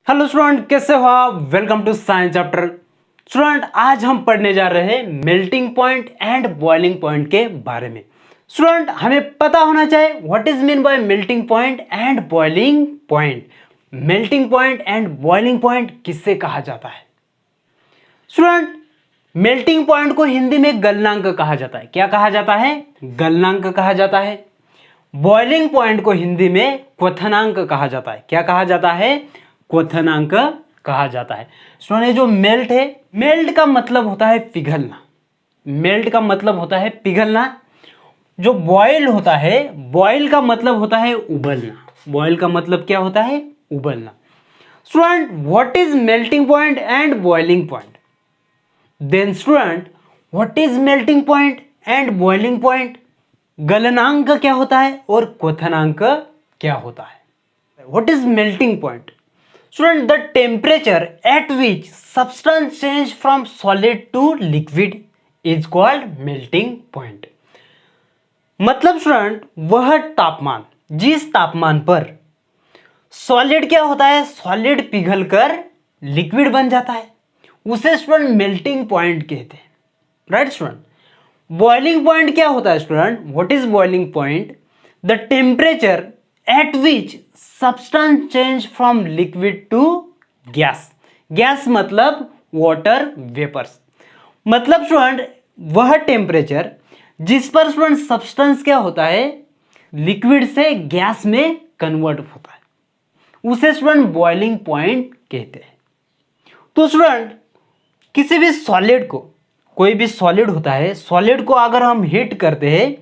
Hello student, कैसे हो आप? Welcome to science chapter. Student, आज हम पढ़ने जा रहे हैं melting point and boiling point के बारे में। स्टूडेंट, हमें पता होना चाहिए what is mean by melting point and boiling point. Melting point and boiling point किससे कहा जाता है? स्टूडेंट, मेल्टिंग पॉइंट को हिंदी में गलनांक कहा जाता है। क्या कहा जाता है? गलनांक कहा जाता है। बॉइलिंग पॉइंट को हिंदी में क्वथनांक कहा जाता है। क्या कहा जाता है? क्वथनांक कहा जाता है। सुनिए, जो मेल्ट है, मेल्ट का मतलब होता है पिघलना। मेल्ट का मतलब होता है पिघलना। जो बॉयल होता है, बॉयल का मतलब होता है उबलना। बॉयल का मतलब क्या होता है? उबलना। Student, what is melting point and boiling point? Then student, what is melting point and boiling point? गलनांक क्या होता है और क्वथनांक क्या होता है? What is melting point? Student, the temperature at which substance change from solid to liquid is called melting point. मतलब स्टूडेंट, वह तापमान, जिस तापमान पर सॉलिड क्या होता है, सॉलिड पिघलकर लिक्विड बन जाता है, उसे स्टूडेंट मेल्टिंग पॉइंट कहते हैं। Right student. बॉइलिंग पॉइंट क्या होता है student? What is boiling point? The temperature at which substance change from liquid to gas. Gas मतलब वाटर वेपर्स। मतलब स्टूडेंट, वह टेम्परेचर जिस पर स्टूडेंट सब्सटेंस क्या होता है, लिक्विड से गैस में कन्वर्ट होता है, उसे स्टूडेंट बॉइलिंग पॉइंट कहते हैं। तो स्टूडेंट, किसी भी सॉलिड को, कोई भी सॉलिड होता है, सॉलिड को अगर हम हीट करते हैं,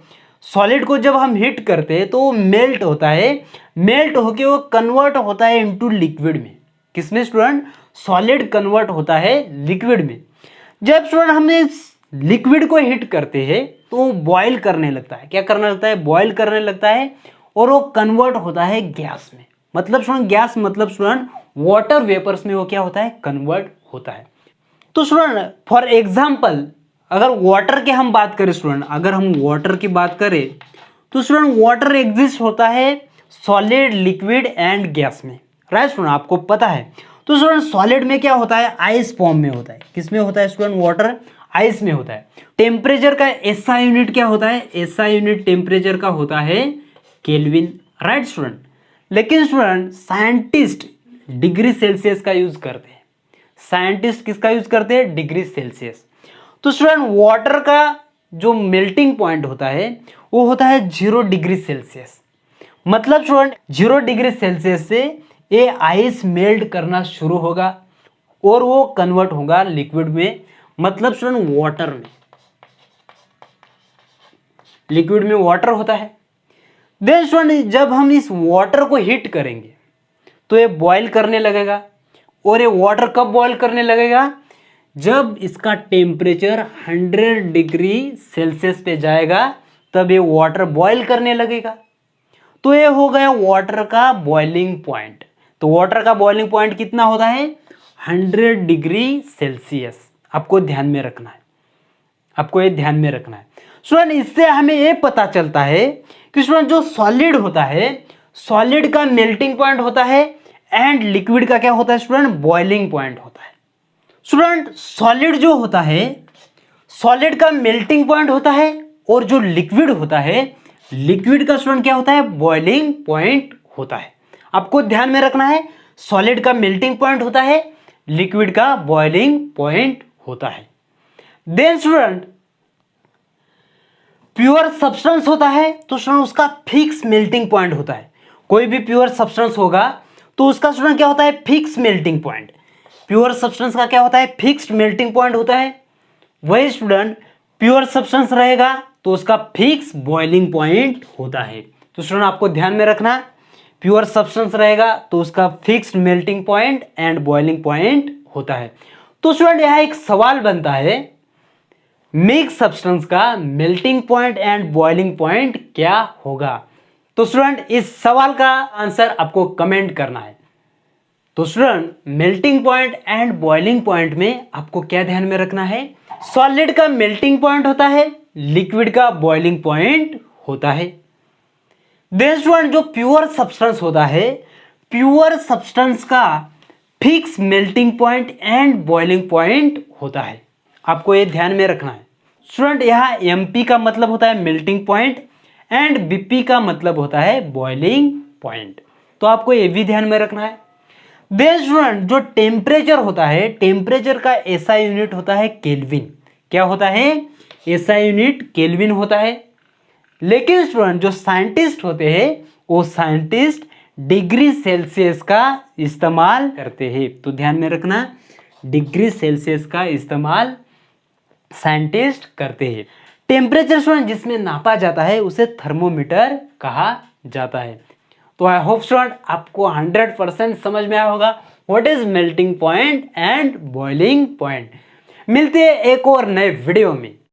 सॉलिड को जब हम हीट करते हैं तो वो मेल्ट होता है। मेल्ट होके वो कन्वर्ट होता है इनटू लिक्विड में। किसमें स्टूडेंट? सॉलिड कन्वर्ट होता है लिक्विड में। जब स्टूडेंट हम इस लिक्विड को हीट करते हैं तो वो बॉयल करने लगता है। क्या करने लगता है? बॉयल करने लगता है और वो कन्वर्ट होता है गैस में। मतलब स्टूडेंट, गैस मतलब स्टूडेंट वाटर वेपर्स में वो क्या होता है? कन्वर्ट होता है। तो स्टूडेंट, फॉर एग्जाम्पल, अगर वाटर की हम बात करें स्टूडेंट, अगर हम वाटर की बात करें तो स्टूडेंट वाटर एग्जिस्ट होता है सॉलिड, लिक्विड एंड गैस में। राइट स्टूडेंट, आपको पता है। तो स्टूडेंट, सॉलिड में क्या होता है? आइस फॉर्म में होता है। किस में होता है स्टूडेंट? वाटर आइस में होता है। टेम्परेचर का एसआई यूनिट क्या होता है? एसआई यूनिट टेम्परेचर का होता है केल्विन। Right student. लेकिन स्टूडेंट, साइंटिस्ट डिग्री सेल्सियस का यूज करते हैं। साइंटिस्ट किसका यूज करते हैं? Degree Celsius. तो स्टूडेंट, वाटर का जो मेल्टिंग पॉइंट होता है वो होता है 0 डिग्री सेल्सियस। मतलब स्टूडेंट, 0 डिग्री सेल्सियस से ये आइस मेल्ट करना शुरू होगा और वो कन्वर्ट होगा लिक्विड में। मतलब स्टूडेंट, वाटर में, लिक्विड में वाटर होता है। देन स्टूडेंट, जब हम इस वाटर को हीट करेंगे तो ये बॉयल करने लगेगा। और ये वाटर कब बॉयल करने लगेगा? जब इसका टेम्परेचर 100 डिग्री सेल्सियस पे जाएगा, तब ये वाटर बॉयल करने लगेगा। तो ये हो गया वाटर का बॉइलिंग पॉइंट। तो वाटर का बॉइलिंग पॉइंट कितना होता है? 100 डिग्री सेल्सियस। आपको ध्यान में रखना है, आपको ये ध्यान में रखना है स्टूडेंट। इससे हमें ये पता चलता है कि स्टूडेंट, जो सॉलिड होता है, सॉलिड का मेल्टिंग पॉइंट होता है एंड लिक्विड का क्या होता है स्टूडेंट? बॉइलिंग पॉइंट होता है। स्टूडेंट, सॉलिड जो होता है, सॉलिड का मेल्टिंग पॉइंट होता है, और जो लिक्विड होता है, लिक्विड का स्टूडेंट क्या होता है? बॉइलिंग पॉइंट होता है। आपको ध्यान में रखना है, सॉलिड का मेल्टिंग पॉइंट होता है, लिक्विड का बॉइलिंग पॉइंट होता है। देन स्टूडेंट, प्योर सब्सटेंस होता है तो स्टूडेंट उसका फिक्स मेल्टिंग पॉइंट होता है। कोई भी प्योर सब्सटेंस होगा तो उसका स्टूडेंट क्या होता है? Fix melting point. Pure substance का क्या होता है? फिक्स्ड मेल्टिंग पॉइंट होता है। वही स्टूडेंट, प्योर सब्सटेंस रहेगा तो उसका फिक्स बॉइलिंग पॉइंट होता है। तो स्टूडेंट, आपको ध्यान में रखना, प्योर सब्सटेंस रहेगा तो उसका fixed melting point and boiling point होता है। तो स्टूडेंट, यहां एक सवाल बनता है, मिक्स सब्सटेंस का melting point and boiling point क्या होगा? तो स्टूडेंट, इस सवाल का आंसर आपको कमेंट करना है। तो student, melting point and boiling point में आपको क्या ध्यान में रखना है? सॉलिड का मेल्टिंग पॉइंट होता है, लिक्विड का बॉइलिंग पॉइंट होता है। देन स्टूडेंट, जो प्योर सब्सटेंस होता है, प्योर सब्सटेंस का fix melting point and boiling point होता है। आपको ये ध्यान में रखना है स्टूडेंट। यहाँ एमपी का मतलब होता है मेल्टिंग पॉइंट एंड बीपी का मतलब होता है बॉइलिंग पॉइंट, तो आपको ये भी ध्यान में रखना है। देन स्टूडेंट जो टेम्परेचर होता है, टेम्परेचर का एसआई यूनिट होता है केल्विन। क्या होता है? एसआई यूनिट केल्विन होता है। लेकिन स्टूडेंट जो साइंटिस्ट होते हैं वो साइंटिस्ट डिग्री सेल्सियस का इस्तेमाल करते हैं, तो ध्यान में रखना डिग्री सेल्सियस का इस्तेमाल साइंटिस्ट करते हैं। टेम्परेचर स्टूडेंट जिसमें नापा जाता है उसे थर्मोमीटर कहा जाता है। तो आई होप स्टूडेंट आपको 100% समझ में आया होगा what is melting point and boiling point. मिलते हैं एक और नए वीडियो में।